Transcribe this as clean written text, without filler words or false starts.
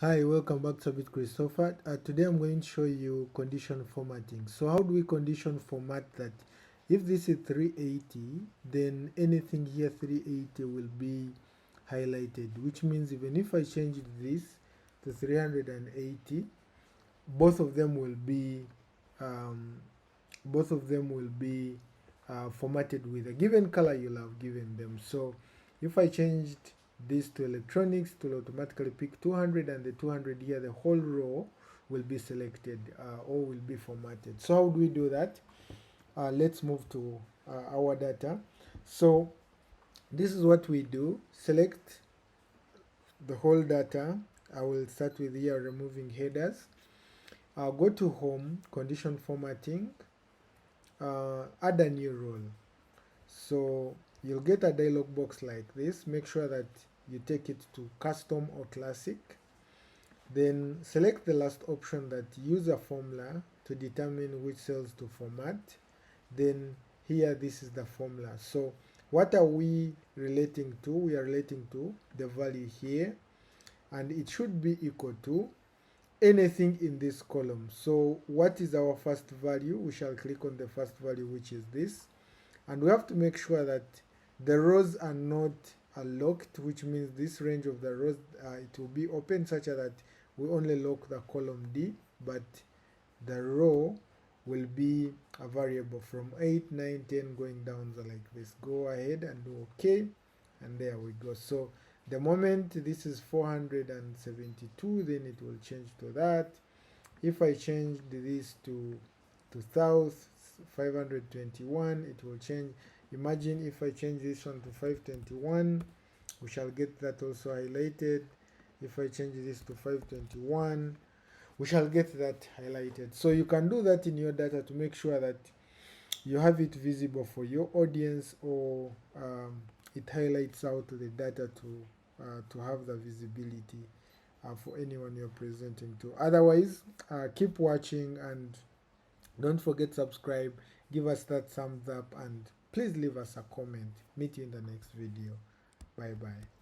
Hi, welcome back to Bit Christopher. Today I'm going to show you condition formatting. So how do we condition format that? If this is 380, then anything here 380 will be highlighted, which means even if I change this to 380, both of them will be um, formatted with a given color you'll have given them. So if I changed this to electronics, it will automatically pick 200, and the 200 here, the whole row will be selected or will be formatted. So how do we do that? Let's move to our data. So this is what we do. Select the whole data. I will start with here removing headers. I'll go to home, condition formatting, add a new role. So you'll get a dialog box like this. Make sure that you take it to custom or classic. Then select the last option, that use a formula to determine which cells to format. Then here, this is the formula. So what are we relating to? We are relating to the value here, and it should be equal to anything in this column. So what is our first value? We shall click on the first value, which is this. And we have to make sure that the rows are not locked, which means this range of the rows, it will be open such that we only lock the column D, but the row will be a variable from 8, 9, 10 going down like this. Go ahead and do OK, and there we go. So the moment this is 472, then it will change to that. If I change this to south 521, it will change. Imagine if I change this one to 521, we shall get that also highlighted. If I change this to 521, we shall get that highlighted. So you can do that in your data to make sure that you have it visible for your audience, or it highlights out the data to have the visibility for anyone you're presenting to. Otherwise, keep watching, and don't forget subscribe, give us that thumbs up, and please leave us a comment. Meet you in the next video. Bye bye.